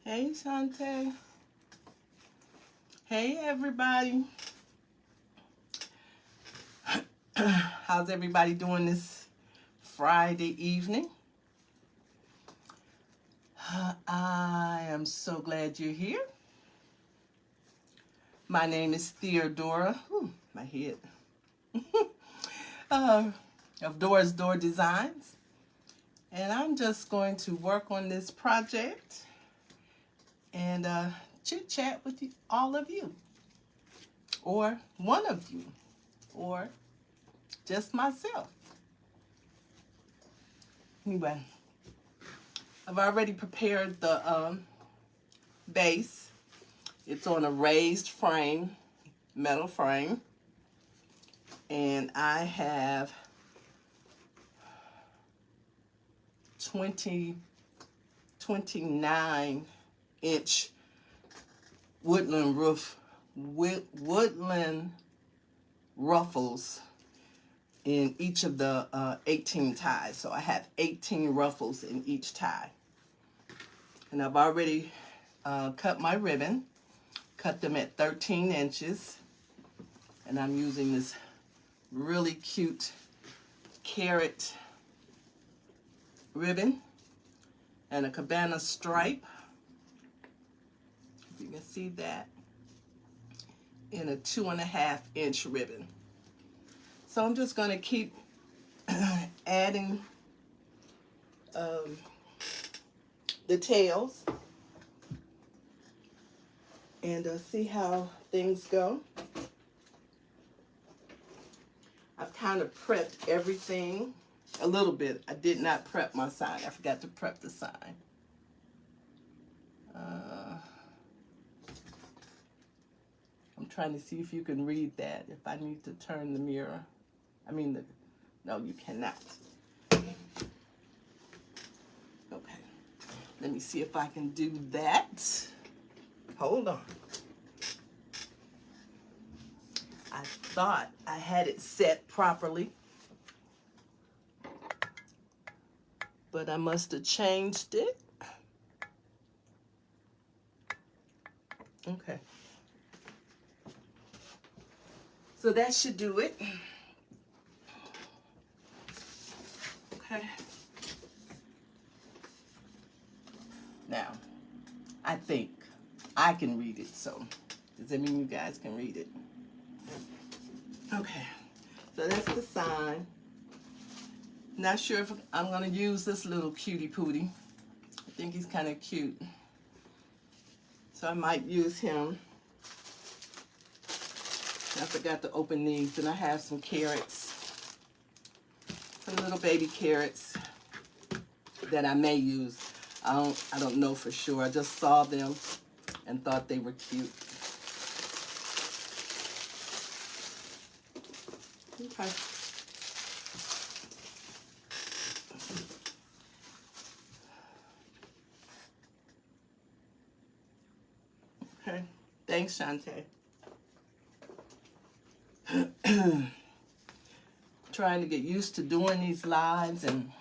Hey, Shante. Hey, everybody. How's everybody doing this Friday evening? I am so glad you're here. My name is Theodora. Ooh, my head. Of Dora's Door Designs. And I'm just going to work on this project and chit chat with all of you, or one of you, or just myself. Anyway, I've already prepared the base. It's on a raised frame, metal frame, and I have 29-inch woodland ruffles in each of the 18 ties. So I have 18 ruffles in each tie. And I've already cut my ribbon, cut them at 13 inches. And I'm using this really cute carrot ribbon and a cabana stripe. If you can see that, in a 2.5-inch ribbon. So I'm just going to keep adding the tails and see how things go. I've kind of prepped everything a little bit. I did not prep my sign. I forgot to prep the sign. I'm trying to see if you can read that, if I need to turn the mirror. No, you cannot. Okay, let me see if I can do that. Hold on. I thought I had it set properly, but I must have changed it. Okay. So that should do it. Okay. Now, I think I can read it, so does that mean you guys can read it? Okay, so that's the sign. Not sure if I'm going to use this little cutie pootie. I think he's kind of cute. So I might use him. I forgot to open these, and I have some carrots, some little baby carrots that I may use. I don't know for sure. I just saw them and thought they were cute. Okay. Okay. Thanks, Shante. Trying to get used to doing these lives and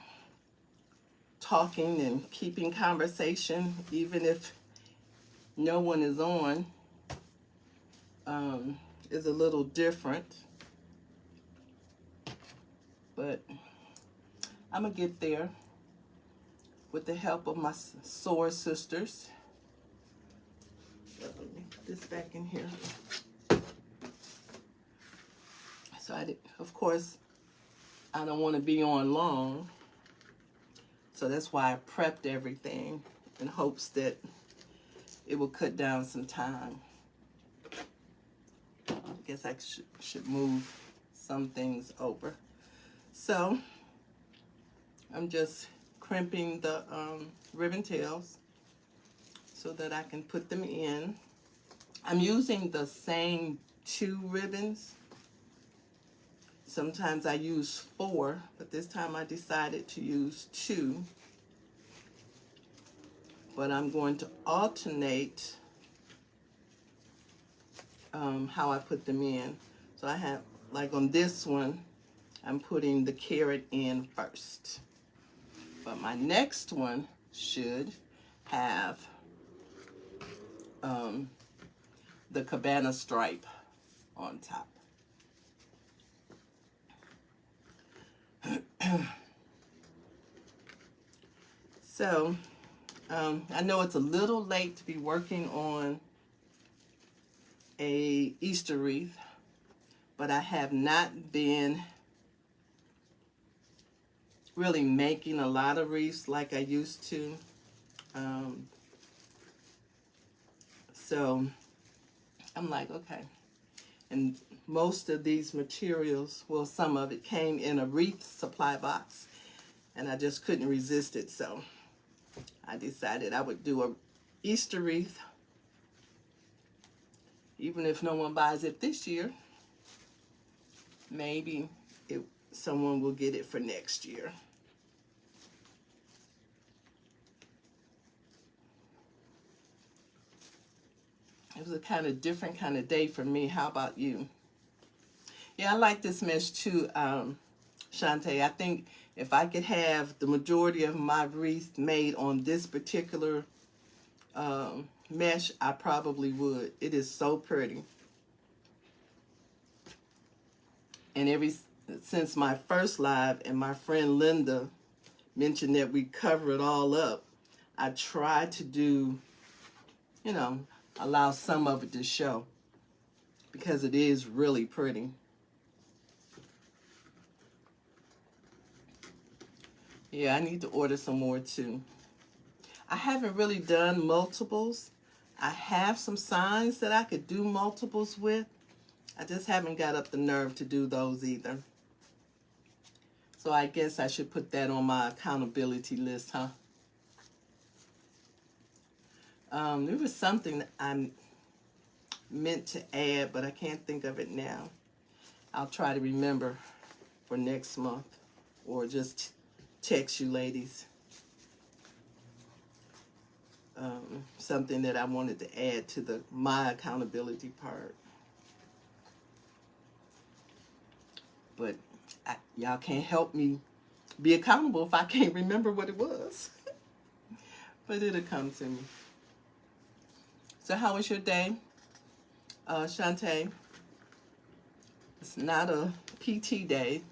talking and keeping conversation, even if no one is on, is a little different. But I'm going to get there with the help of my sword sisters. Let me put this back in here. So of course, I don't want to be on long. So that's why I prepped everything in hopes that it will cut down some time. I guess I should move some things over. So I'm just crimping the ribbon tails so that I can put them in. I'm using the same 2 ribbons. Sometimes I use 4, but this time I decided to use 2. But I'm going to alternate how I put them in. So I have, like on this one, I'm putting the carrot in first. But my next one should have the cabana stripe on top. So, I know it's a little late to be working on a Easter wreath, but I have not been really making a lot of wreaths like I used to. So I'm like, okay. And most of these materials, well, some of it came in a wreath supply box, and I just couldn't resist it. So I decided I would do a Easter wreath, even if no one buys it this year. Maybe someone will get it for next year. It was a kind of different kind of day for me. How about you? Yeah, I like this mesh too, Shantae. I think if I could have the majority of my wreath made on this particular mesh, I probably would. It is so pretty. And since my first live and my friend Linda mentioned that we cover it all up, I try to do, allow some of it to show, because it is really pretty. Yeah, I need to order some more too. I haven't really done multiples. I have some signs that I could do multiples with. I just haven't got up the nerve to do those either. So I guess I should put that on my accountability list, huh? There was something that I meant to add, but I can't think of it now. I'll try to remember for next month, or just text you ladies. Something that I wanted to add to my accountability part. But y'all can't help me be accountable if I can't remember what it was. But it'll come to me. So how was your day, Shantae? It's not a PT day.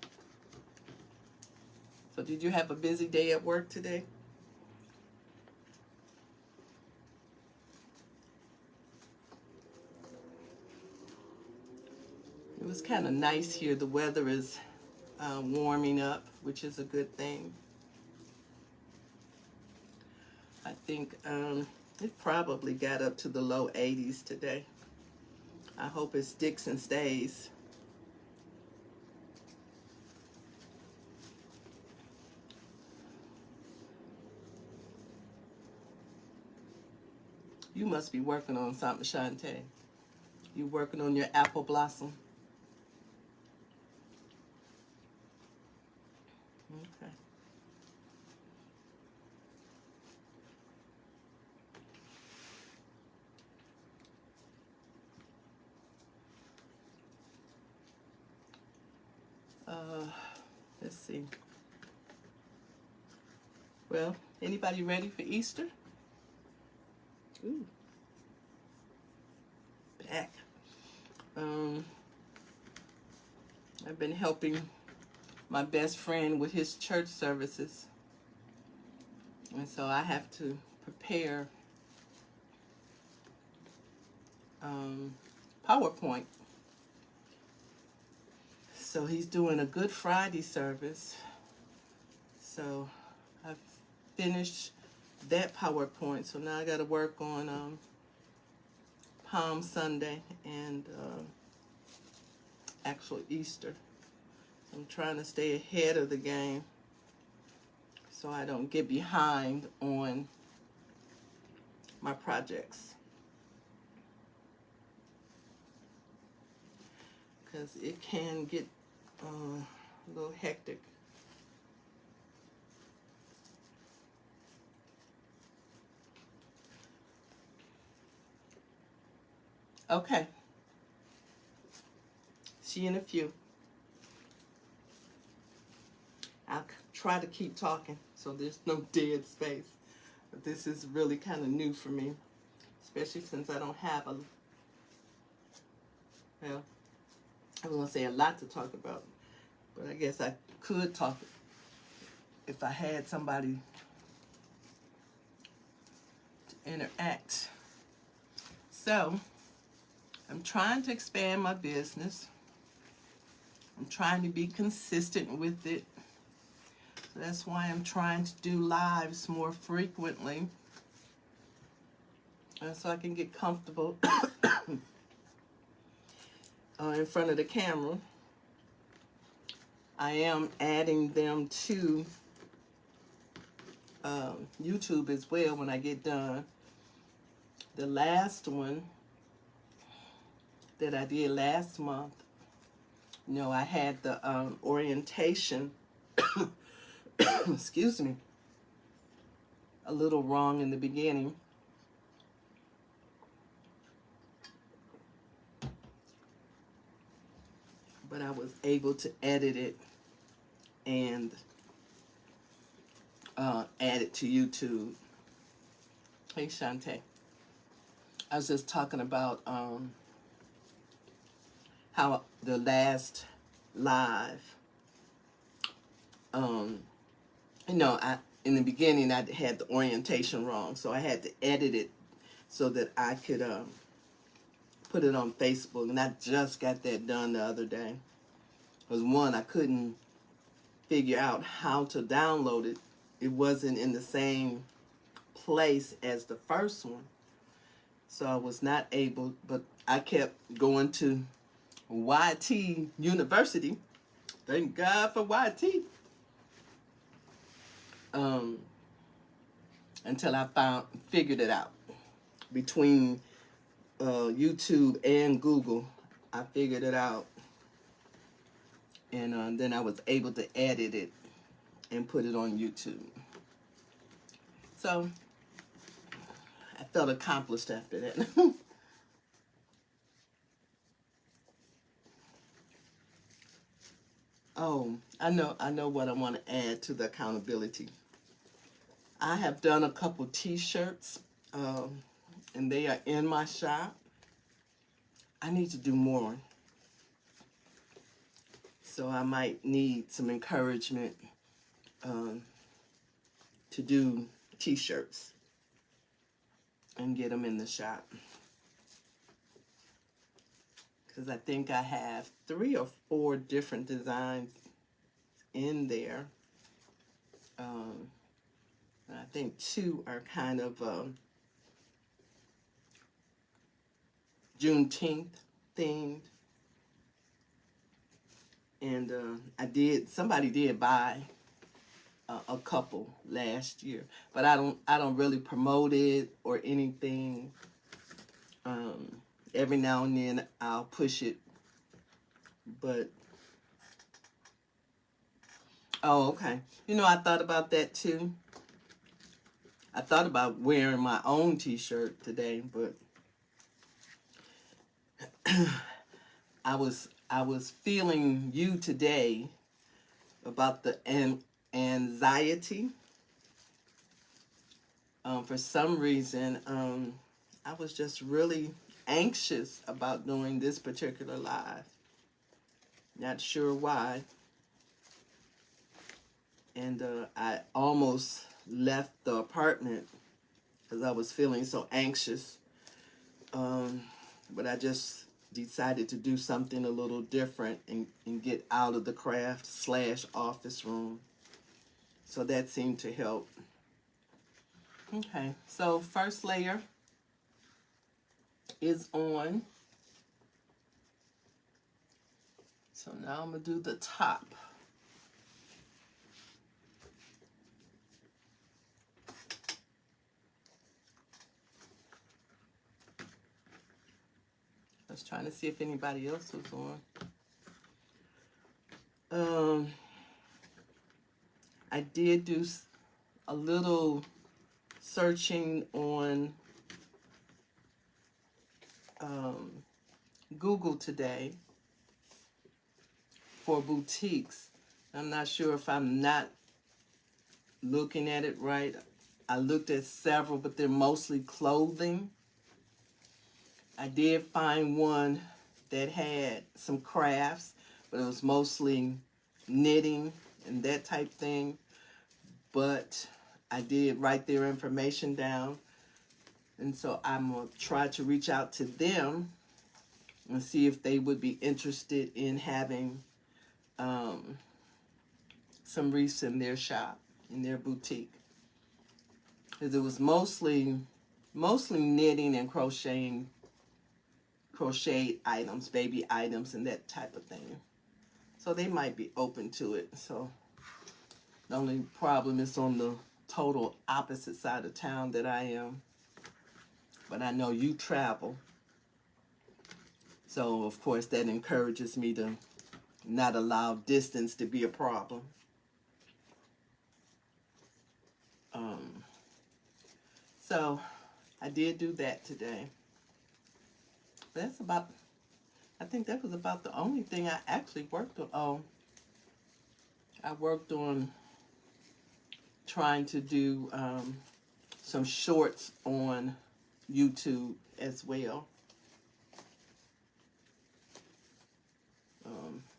So did you have a busy day at work today? It was kind of nice here. The weather is warming up, which is a good thing. I think it probably got up to the low 80s today. I hope it sticks and stays. You must be working on something, Shantae. You working on your apple blossom? Okay. Let's see. Well, anybody ready for Easter? Ooh. Back. I've been helping my best friend with his church services. And so I have to prepare PowerPoint. So he's doing a Good Friday service. So I've finished that PowerPoint. So now I got to work on Palm Sunday and actual Easter. I'm trying to stay ahead of the game so I don't get behind on my projects, because it can get a little hectic. Okay. See you in a few. I'll try to keep talking so there's no dead space. But this is really kind of new for me. especially since I don't have well, I was going to say a lot to talk about, but I guess I could talk if I had somebody to interact. So, I'm trying to expand my business. I'm trying to be consistent with it. So that's why I'm trying to do lives more frequently. So I can get comfortable in front of the camera. I am adding them to YouTube as well when I get done. The last one that I did last month, you know, I had the orientation, excuse me, a little wrong in the beginning. But I was able to edit it and add it to YouTube. Hey, Shantae. I was just talking about how the last live, you know, in the beginning I had the orientation wrong, so I had to edit it so that I could put it on Facebook, and I just got that done the other day. Because one, I couldn't figure out how to download it. It wasn't in the same place as the first one, so I was not able, but I kept going to YT University. Thank God for YT. Until I figured it out. Between YouTube and Google, I figured it out. And then I was able to edit it and put it on YouTube. So I felt accomplished after that. Oh, I know what I want to add to the accountability. I have done a couple t-shirts, and they are in my shop. I need to do more. So I might need some encouragement to do t-shirts and get them in the shop. Because I think I have 3 or 4 different designs in there. I think 2 are kind of Juneteenth themed. And somebody did buy a couple last year, but I don't really promote it or anything. Every now and then I'll push it, but oh, okay. You know, I thought about that too. I thought about wearing my own t-shirt today, but I was feeling you today about the anxiety. For some reason, I was just really anxious about doing this particular live. Not sure why. And I almost left the apartment because I was feeling so anxious. But I just decided to do something a little different and get out of the craft / office room. So that seemed to help. Okay, so first layer is on. So now I'm going to do the top. I was trying to see if anybody else was on. I did do a little searching on Google today for boutiques. I'm not sure if I'm not looking at it right. I looked at several, but they're mostly clothing. I did find one that had some crafts, but it was mostly knitting and that type thing. But I did write their information down, and so I'm going to try to reach out to them and see if they would be interested in having some wreaths in their shop, in their boutique. Because it was mostly knitting and crocheted items, baby items, and that type of thing. So they might be open to it. So the only problem is on the total opposite side of town that I am. But I know you travel. So, of course, that encourages me to not allow distance to be a problem. So, I did do that today. That's about, I think that was about the only thing I actually worked on. Oh, I worked on trying to do some shorts on YouTube as well.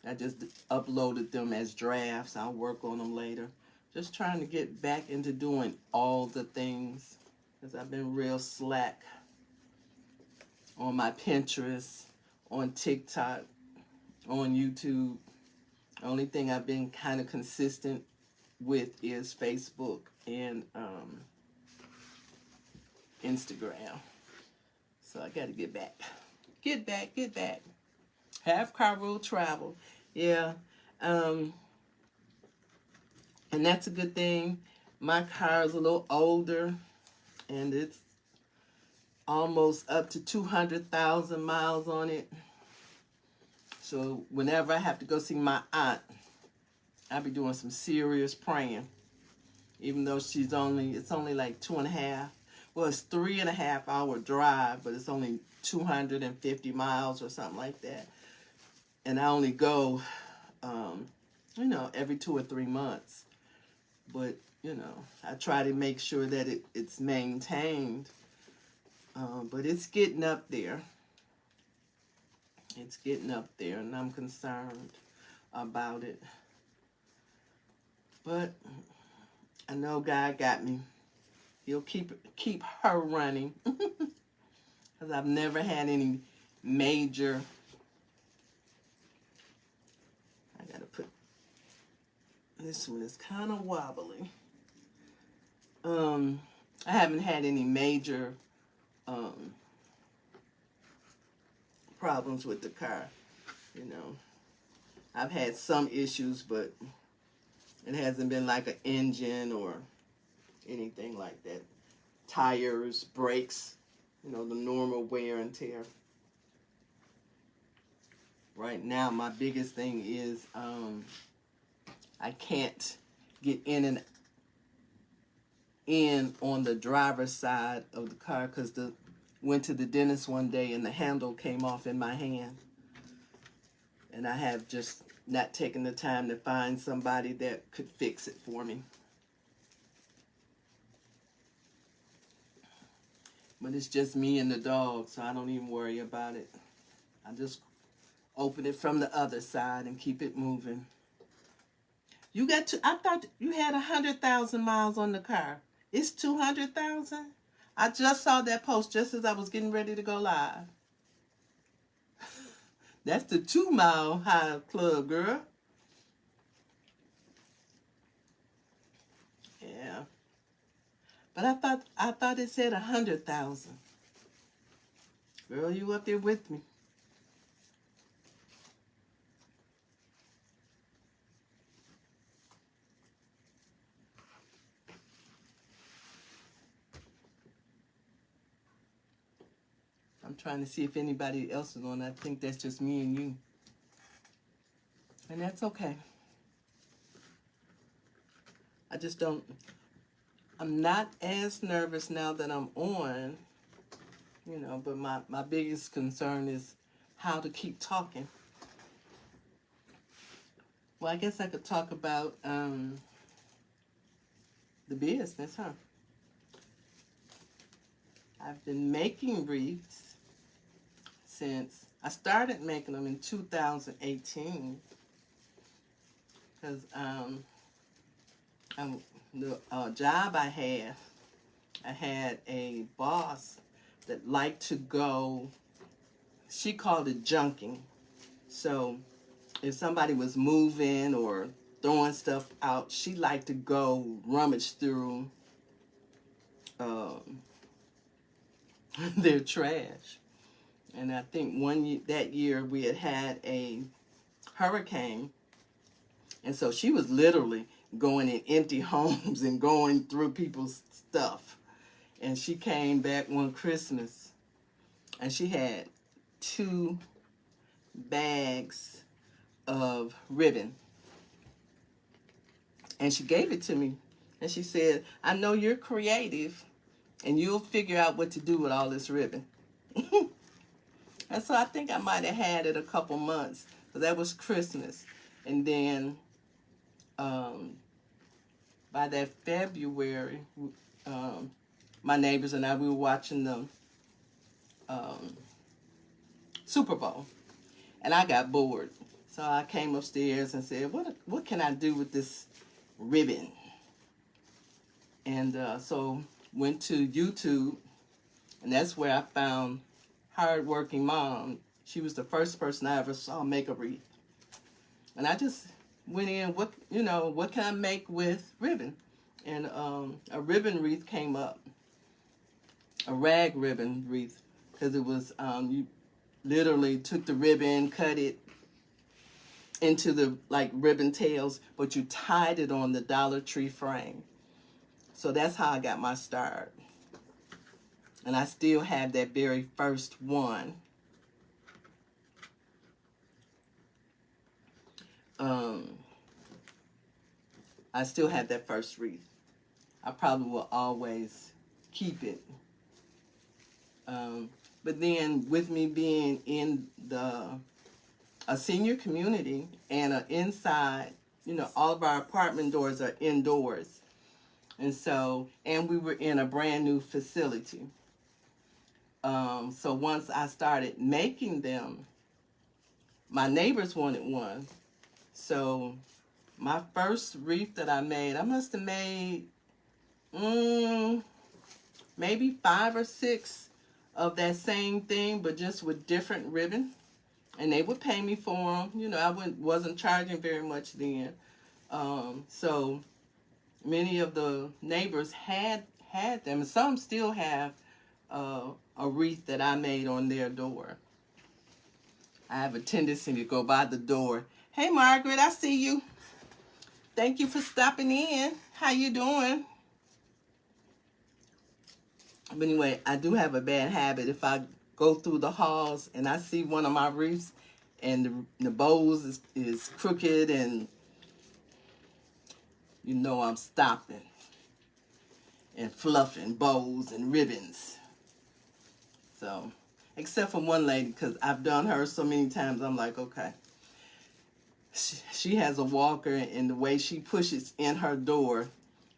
I just uploaded them as drafts. I'll work on them later. Just trying to get back into doing all the things, because I've been real slack on my Pinterest, on TikTok, on YouTube. Only thing I've been kind of consistent with is Facebook and Instagram. So I got to get back. Get back. Half car rule travel. Yeah. And that's a good thing. My car is a little older, and it's almost up to 200,000 miles on it. So whenever I have to go see my aunt, I'll be doing some serious praying. Even though it's only like 2.5. Well, it's 3.5-hour drive, but it's only 250 miles or something like that. And I only go, every 2 or 3 months. But, I try to make sure that it's maintained. But it's getting up there. It's getting up there, and I'm concerned about it. But I know God got me. He'll keep her running. Because I've never had any major... I got to put... This one is kind of wobbly. I haven't had any major problems with the car. I've had some issues, but it hasn't been like an engine or anything like that. Tires, brakes, the normal wear and tear. Right now, my biggest thing is I can't get in on the driver's side of the car because went to the dentist one day and the handle came off in my hand. And I have just not taken the time to find somebody that could fix it for me. But it's just me and the dog, so I don't even worry about it. I just open it from the other side and keep it moving. I thought you had 100,000 miles on the car. It's 200,000? I just saw that post just as I was getting ready to go live. That's the 2 Mile High Club, girl. Yeah. But I thought it said 100,000. Girl, you up there with me. I'm trying to see if anybody else is on. I think that's just me and you. And that's okay. I just don't... I'm not as nervous now that I'm on, but my biggest concern is how to keep talking. Well, I guess I could talk about the business, huh? I've been making wreaths. since I started making them in 2018, because the job I had a boss that liked to go, she called it junking. So if somebody was moving or throwing stuff out, she liked to go rummage through their trash. And I think that year we had a hurricane, and so she was literally going in empty homes and going through people's stuff. And she came back one Christmas, and she had 2 bags of ribbon. And she gave it to me, and she said, I know you're creative, and you'll figure out what to do with all this ribbon. And so I think I might have had it a couple months, because that was Christmas. And then by that February, my neighbors and I, we were watching the Super Bowl. And I got bored. So I came upstairs and said, what can I do with this ribbon? And so went to YouTube, and that's where I found Hardworking Mom. She was the first person I ever saw make a wreath. And I just went in, what can I make with ribbon? And a ribbon wreath came up, a rag ribbon wreath, because it was, you literally took the ribbon, cut it into the like ribbon tails, but you tied it on the Dollar Tree frame. So that's how I got my start. And I still have that very first one. I still have that first wreath. I probably will always keep it. But then with me being in a senior community and inside, all of our apartment doors are indoors. And we were in a brand new facility. So once I started making them, my neighbors wanted one. So my first wreath that I made, I must have made maybe 5 or 6 of that same thing, but just with different ribbon. And they would pay me for them. I wasn't charging very much then. So many of the neighbors had them. And some still have a wreath that I made on their door. I have a tendency to go by the door. Hey, Margaret, I see you. Thank you for stopping in. How you doing? But anyway, I do have a bad habit. If I go through the halls and I see one of my wreaths and the bows is crooked, and I'm stopping and fluffing bows and ribbons. So, except for one lady, because I've done her so many times, I'm like, okay. She has a walker, and the way she pushes in her door,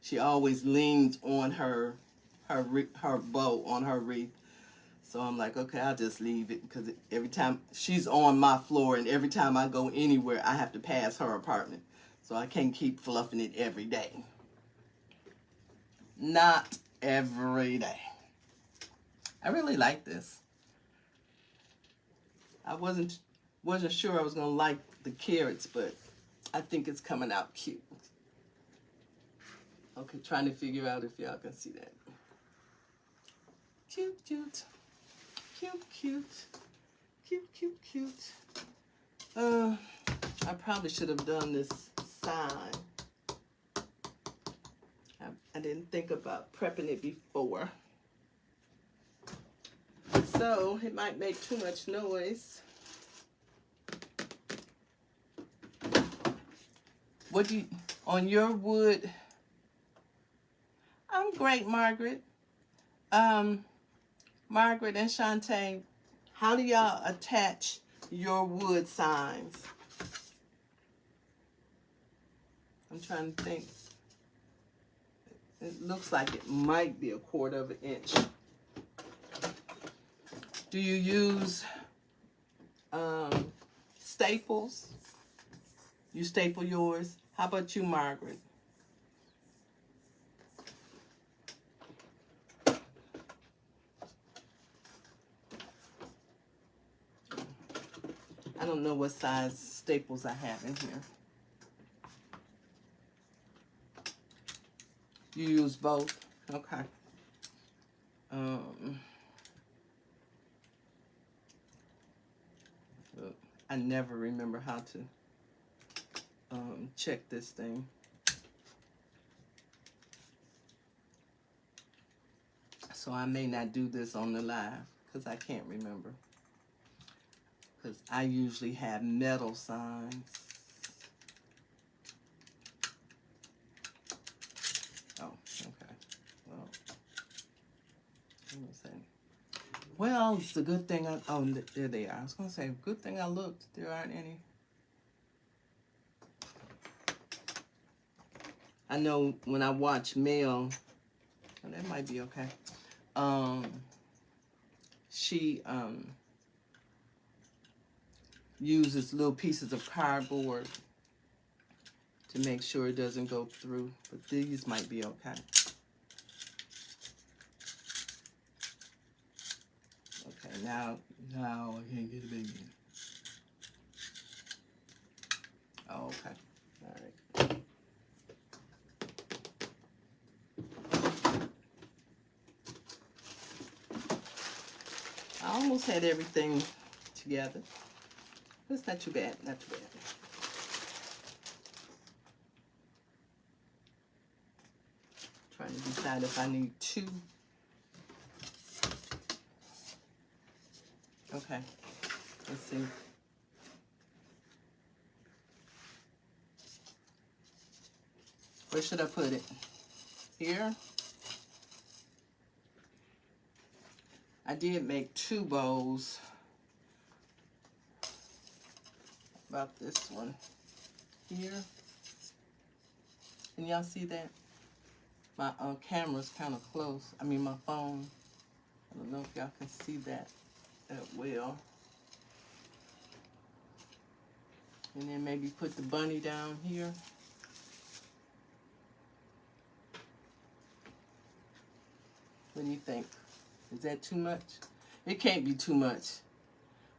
she always leans on her bow on her wreath. So I'm like, okay, I'll just leave it, because every time she's on my floor, and every time I go anywhere, I have to pass her apartment. So I can't keep fluffing it every day. Not every day. I really like this. I wasn't sure I was going to like the carrots, but I think it's coming out cute. Okay, trying to figure out if y'all can see that. Cute, cute. Cute, cute. Cute, cute, cute. I probably should have done this side. I didn't think about prepping it before. So it might make too much noise. On your wood? I'm great, Margaret. Margaret and Shantae, how do y'all attach your wood signs? I'm trying to think. It looks like it might be 1/4 inch. Do you use staples? You staple yours? How about you, Margaret? I don't know what size staples I have in here. You use both? Okay. I never remember how to check this thing. So I may not do this on the live because I can't remember. Because I usually have metal signs. Oh, okay. Well, let me see. Well, it's a good thing oh, there they are. I was going to say, good thing I looked. There aren't any. I know when I watch Mel, oh, that might be okay. She uses little pieces of cardboard to make sure it doesn't go through, but these might be okay. Okay, now I can't get it back in. Oh, okay. All right. I almost had everything together. It's not too bad, not too bad. Trying to decide if I need two. Okay, let's see. Where should I put it? Here? I did make two bows. About this one here. Can y'all see that? My camera's kind of close. I mean, my phone. I don't know if y'all can see that well. And then maybe put the bunny down here. What do you think? Is that too much? It can't be too much.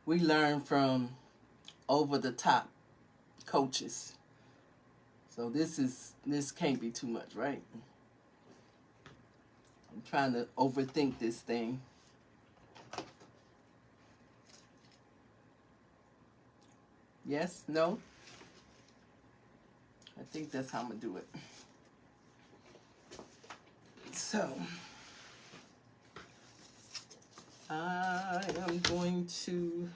We learn from over-the-top coaches. So this can't be too much, right? I'm trying to overthink this thing. Yes? No? I think that's how I'm going to do it. So, I am going to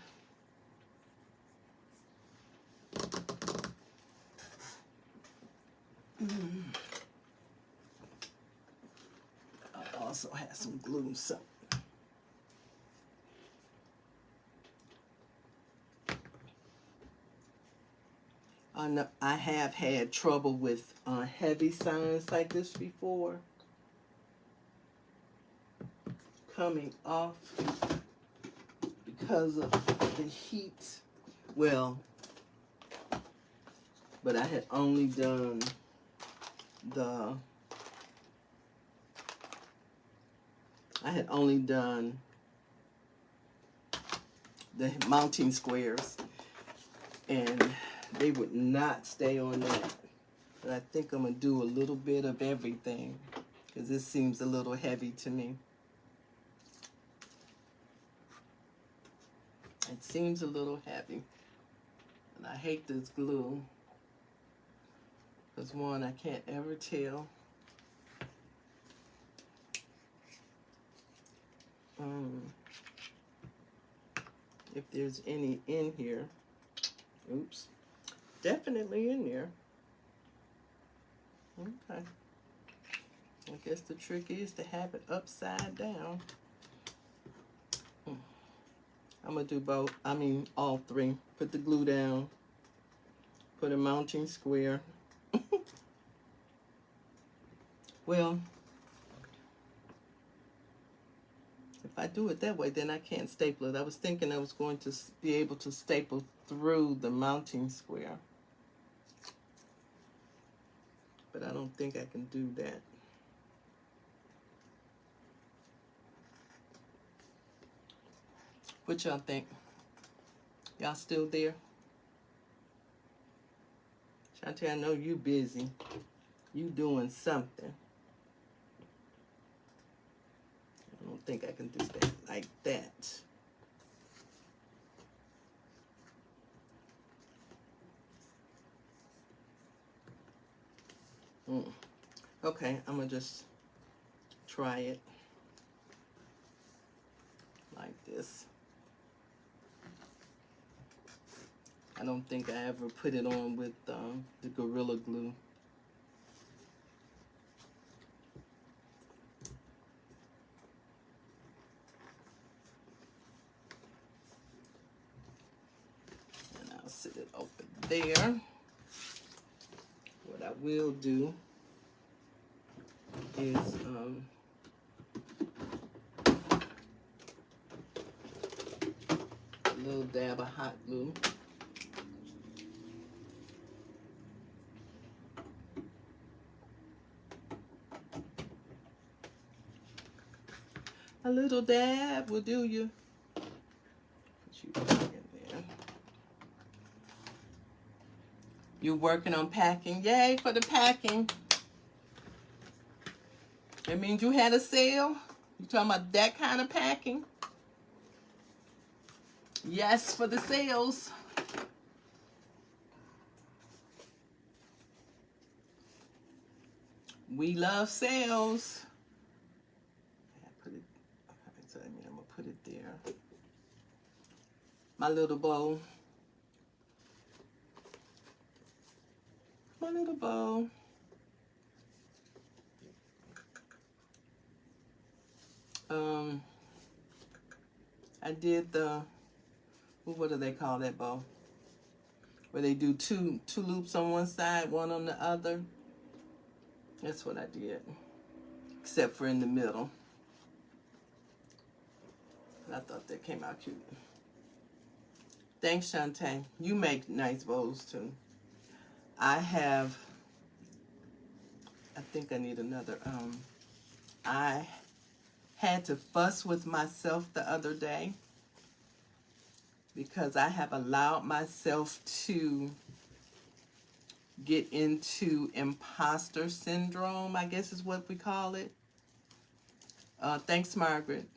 I also have some glue, so I have had trouble with heavy signs like this before coming off because of the heat. Well, but I had only done the mounting squares, and they would not stay on that. But I think I'm gonna do a little bit of everything because this seems a little heavy to me. It seems a little heavy, and I hate this glue because one, I can't ever tell if there's any in here. Oops, definitely in there. Okay, I guess the trick is to have it upside down. I'm gonna do both, all three. Put the glue down, put a mounting square. Well, if I do it that way, then I can't staple it. I was thinking I was going to be able to staple through the mounting square, but I don't think I can do that. What y'all think? Y'all still there? Shantae, I know you busy. You doing something. I don't think I can do that like that. Okay, I'm gonna just try it like this. I don't think I ever put it on with the Gorilla Glue. And I'll sit it over there. What I will do is a little dab of hot glue. A little dab will do you. Put you back in there. You working on packing? Yay for the packing. That means you had a sale? You talking about that kind of packing? Yes, for the sales. We love sales. Put it. Okay, so I mean, I'm gonna put it there. My little bow. My little bow. I did the, what do they call that bow? Where they do two loops on one side, one on the other. That's what I did, except for in the middle. I thought that came out cute. Thanks, Shantae. You make nice bows too. I think I need another. I had to fuss with myself the other day because I have allowed myself to get into imposter syndrome, I guess is what we call it. Thanks, Margaret.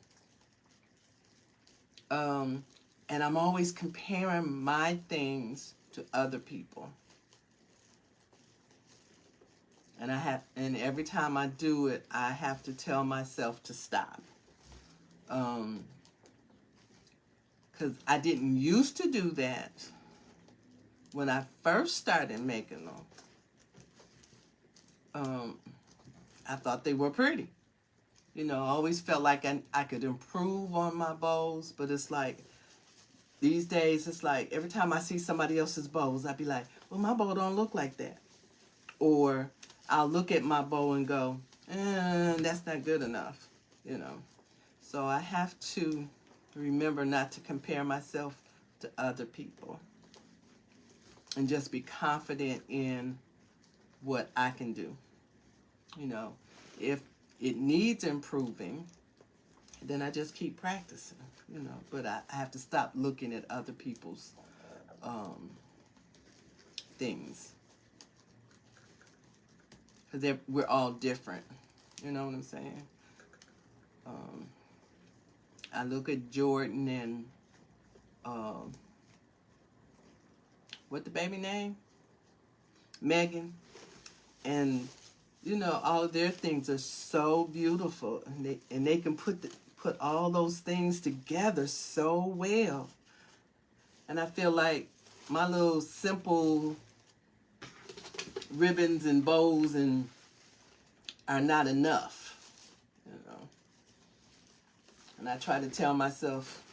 And I'm always comparing my things to other people. And every time I do it, I have to tell myself to stop. Because I didn't used to do that when I first started making them. I thought they were pretty. You know, I always felt like I could improve on my bows, but it's like, these days, it's like, every time I see somebody else's bows, I'd be like, well, my bow don't look like that. Or I'll look at my bow and go, that's not good enough, you know. So I have to remember not to compare myself to other people and just be confident in what I can do. You know, if it needs improving, then I just keep practicing, you know. But I have to stop looking at other people's things. Because we're all different. You know what I'm saying? I look at Jordan and what the baby name? Megan. And you know, all of their things are so beautiful, and they can put all those things together so well. And I feel like my little simple ribbons and bows and are not enough, you know. And I try to tell myself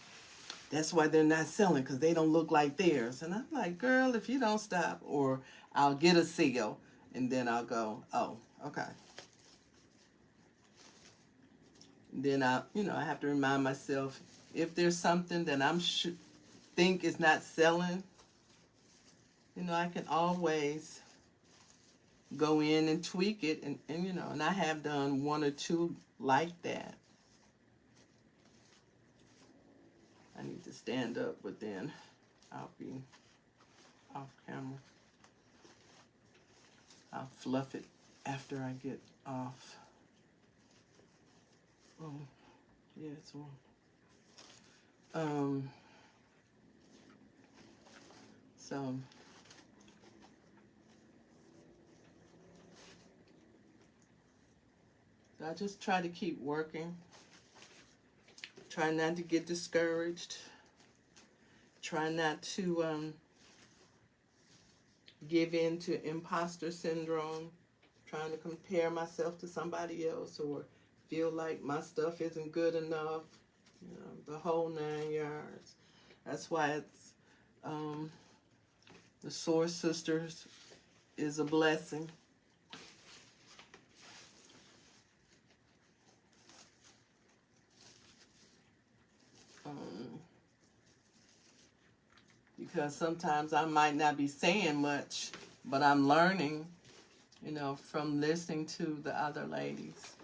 that's why they're not selling, because they don't look like theirs. And I'm like, girl, if you don't stop, or I'll get a sale and then I'll go, oh, okay. Then I have to remind myself, if there's something that think is not selling, I can always go in and tweak it, and I have done one or two like that. I need to stand up, but then I'll be off camera. I'll fluff it after I get off. Oh, yeah, it's on. So I just try to keep working. Try not to get discouraged. Try not to give in to imposter syndrome. Trying to compare myself to somebody else or feel like my stuff isn't good enough. The whole 9 yards. That's why it's the Source Sisters is a blessing. Because sometimes I might not be saying much, but I'm learning, from listening to the other ladies.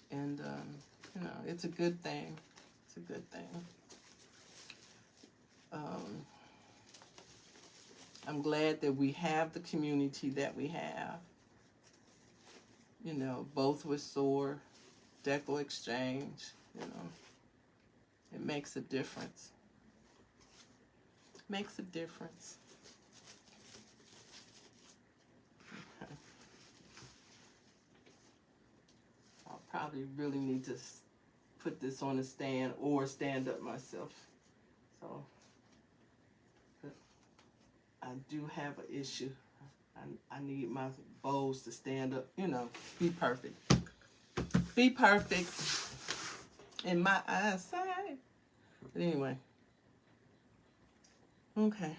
And, it's a good thing. It's a good thing. I'm glad that we have the community that we have. Both with SOAR, Deco Exchange, it makes a difference. Makes a difference. Okay. I'll probably really need to put this on a stand or stand up myself. So I do have an issue. I need my bowls to stand up, be perfect. Be perfect in my eyesight. But anyway. Okay.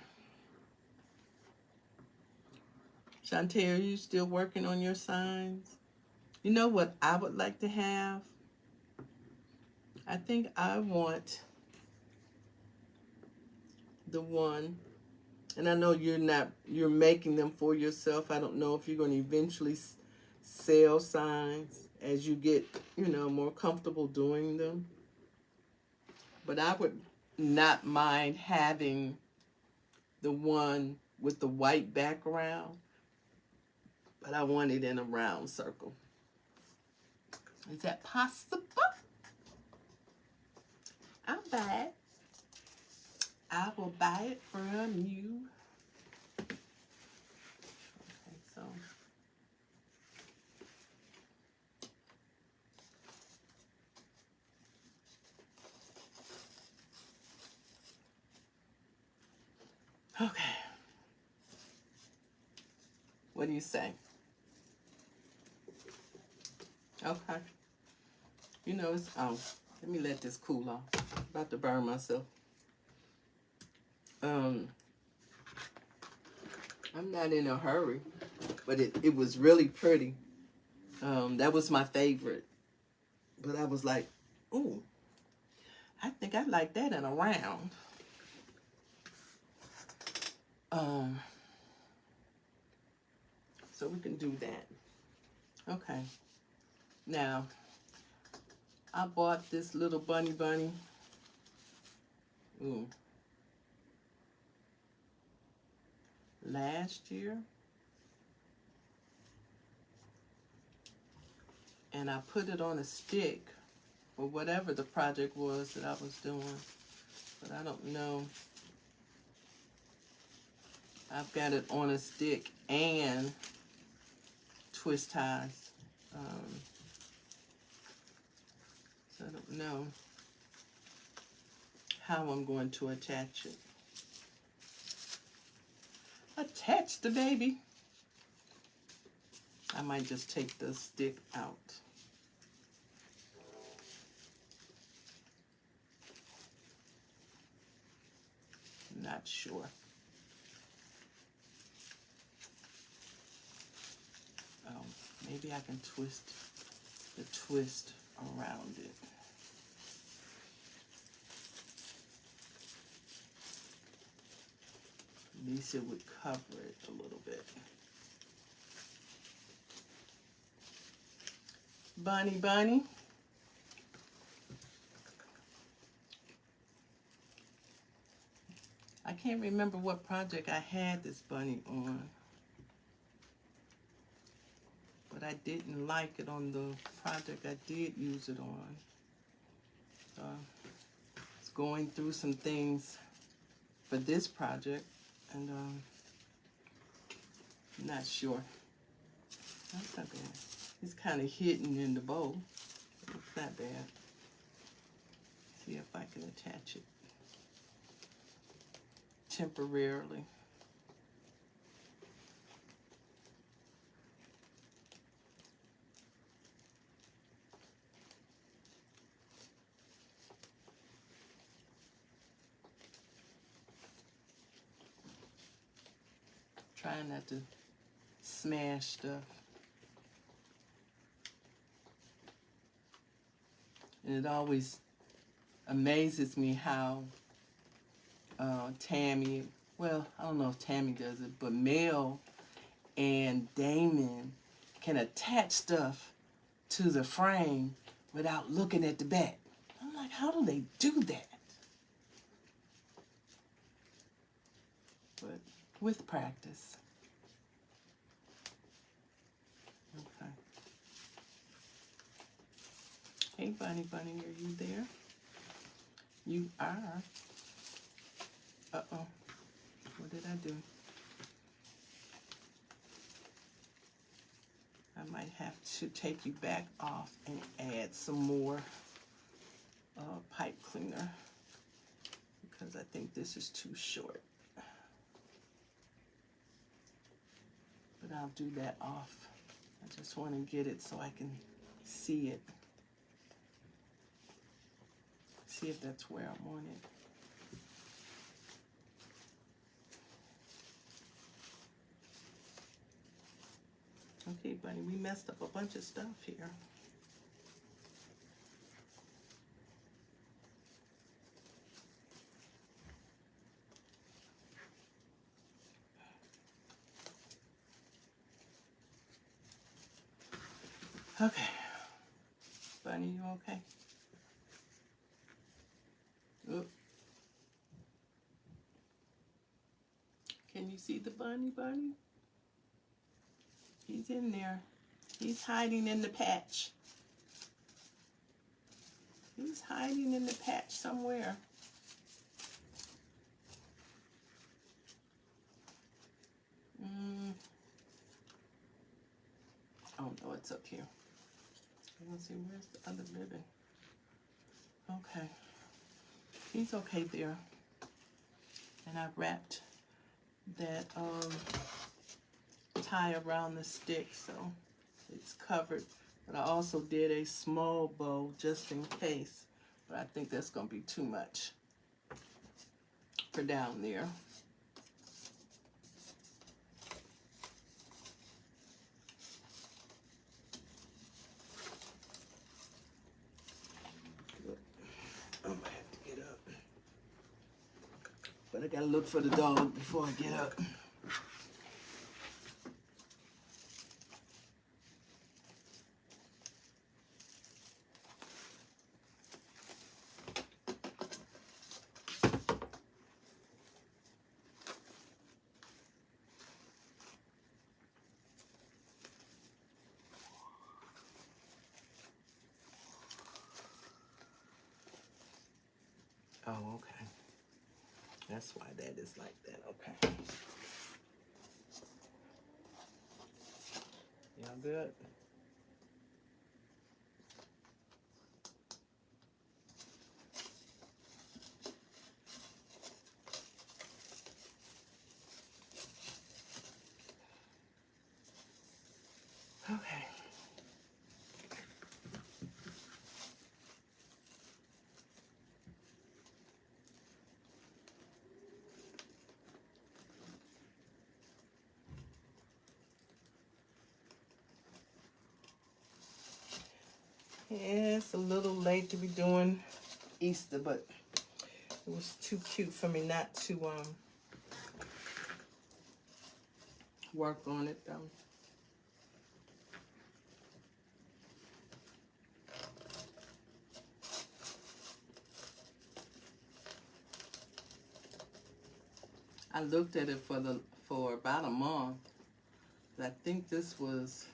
Chantel, are you still working on your signs? You know what I would like to have? I think I want the one, and I know you're making them for yourself. I don't know if you're going to eventually sell signs as you get, more comfortable doing them. But I would not mind having the one with the white background, but I want it in a round circle. Is that possible? I'll buy it. I will buy it from you. Okay, so. Okay. What do you say? Okay. It's, let me let this cool off. I'm about to burn myself. I'm not in a hurry, but it was really pretty. That was my favorite. But I was like, ooh, I think I like that in a round. So we can do that. Okay. Now, I bought this little bunny. Ooh. Last year. And I put it on a stick for whatever the project was that I was doing. But I don't know. I've got it on a stick and twist ties. So I don't know how I'm going to attach it. Attach the baby. I might just take the stick out. Not sure. Maybe I can twist the twist around it. At least it would cover it a little bit. Bunny, bunny. I can't remember what project I had this bunny on, but I didn't like it on the project I did use it on. It's going through some things for this project, and I'm not sure. That's not bad. It's kind of hidden in the bowl. It's not bad. See if I can attach it temporarily. Trying not to smash stuff. And it always amazes me how Tammy, well, I don't know if Tammy does it, but Mel and Damon can attach stuff to the frame without looking at the back. I'm like, how do they do that? But with practice. Okay. Hey, Bunny Bunny, are you there? You are. Uh-oh. What did I do? I might have to take you back off and add some more pipe cleaner because I think this is too short. But I'll do that off. I just want to get it so I can see it. See if that's where I want it. Okay, Bunny, we messed up a bunch of stuff here. Okay. Bunny, you okay? Oop. Can you see the bunny, Bunny? He's in there. He's hiding in the patch. He's hiding in the patch somewhere. Oh no, it's up here. Let's see, where's the other ribbon? Okay. He's okay there. And I wrapped that tie around the stick so it's covered. But I also did a small bow just in case. But I think that's going to be too much for down there. I might have to get up. But I got to look for the dog before I get up. Oh, okay. That's why that is like that. Okay. Y'all good? Okay. Yeah, it's a little late to be doing Easter, but it was too cute for me not to work on it though. I looked at it for about a month. I think this was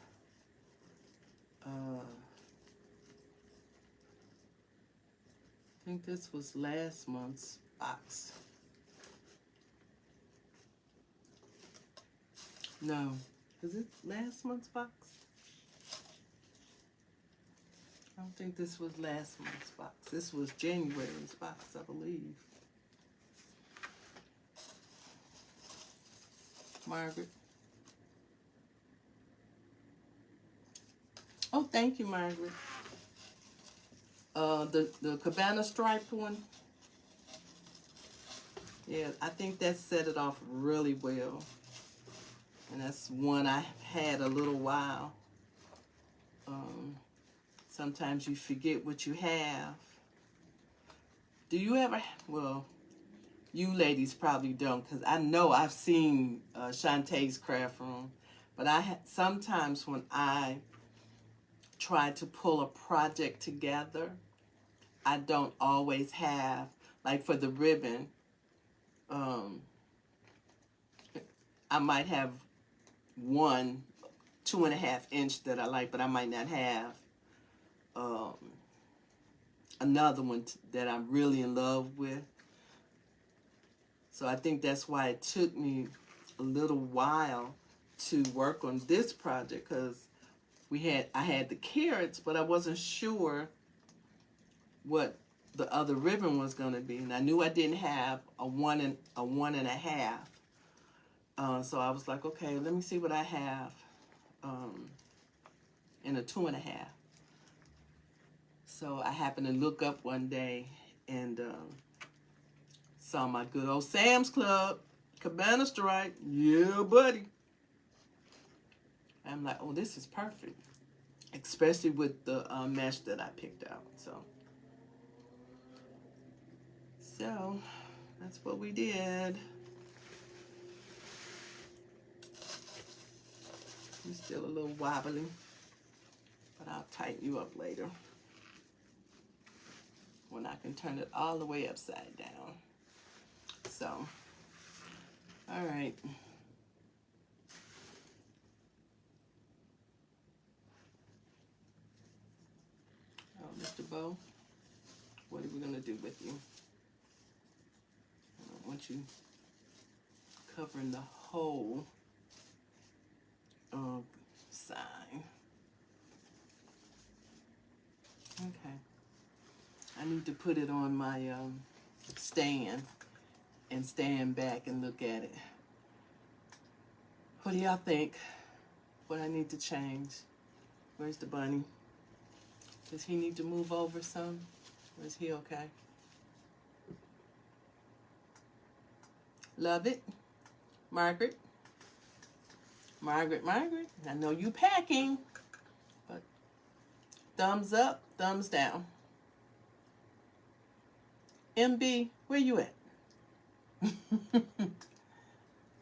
last month's box. No, is it last month's box? I don't think this was last month's box. This was January's box, I believe. Margaret. Oh, thank you, Margaret. The cabana striped one. Yeah, I think that set it off really well. And that's one I had a little while. Sometimes you forget what you have. Do you ever, well, you ladies probably don't, because I know I've seen Shantae's craft room, but sometimes when I try to pull a project together, I don't always have, like for the ribbon, I might have 2.5 inch that I like, but I might not have another one that I'm really in love with. So I think that's why it took me a little while to work on this project, because I had the carrots, but I wasn't sure what the other ribbon was going to be, and I knew I didn't have a 1.5. So I was like, okay, let me see what I have in a 2.5. So I happened to look up one day and saw my good old Sam's Club cabana stripe. Yeah, buddy. I'm like, oh, this is perfect, especially with the mesh that I picked out. So that's what we did. You're still a little wobbly, but I'll tighten you up later when I can turn it all the way upside down. So, all right. Oh, Mr. Bo, what are we going to do with you? I don't want you covering the whole sign. Okay. I need to put it on my stand and stand back and look at it. What do y'all think? What I need to change? Where's the bunny? Does he need to move over some? Or is he okay? Love it. Margaret. Margaret. I know you packing, but thumbs up, thumbs down. MB, where you at?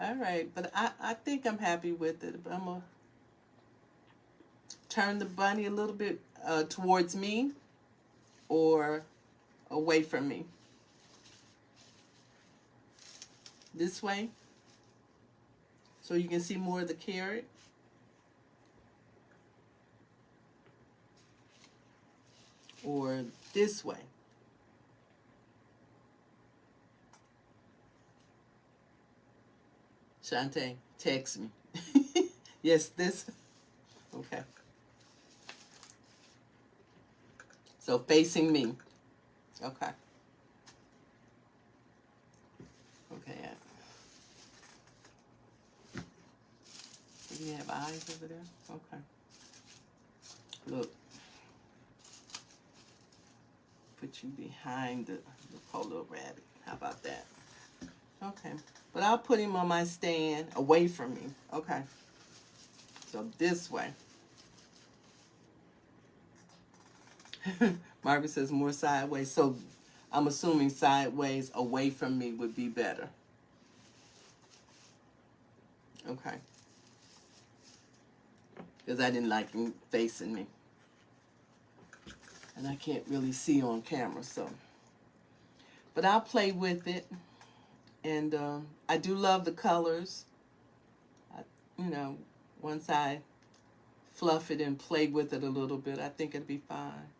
All right, but I think I'm happy with it. But I'm going to turn the bunny a little bit towards me or away from me. This way, so you can see more of the carrot. Or this way. Shantae, text me. Yes, this. Okay. So facing me. Okay. Okay. Do you have eyes over there? Okay. Look. Put you behind the polo rabbit. How about that? Okay. But I'll put him on my stand away from me. Okay. So this way. Margaret says more sideways. So I'm assuming sideways away from me would be better. Okay. Because I didn't like him facing me. And I can't really see on camera, so. But I'll play with it. And I do love the colors. You know, once I fluff it and play with it a little bit, I think it'd be fine.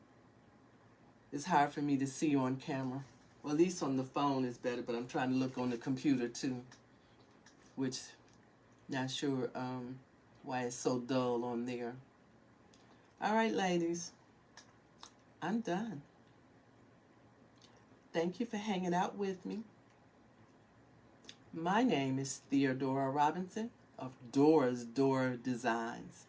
It's hard for me to see on camera. Well, at least on the phone is better, but I'm trying to look on the computer too, which not sure why it's so dull on there. All right, ladies, I'm done. Thank you for hanging out with me. My name is Theodora Robinson of Dora's Door Designs.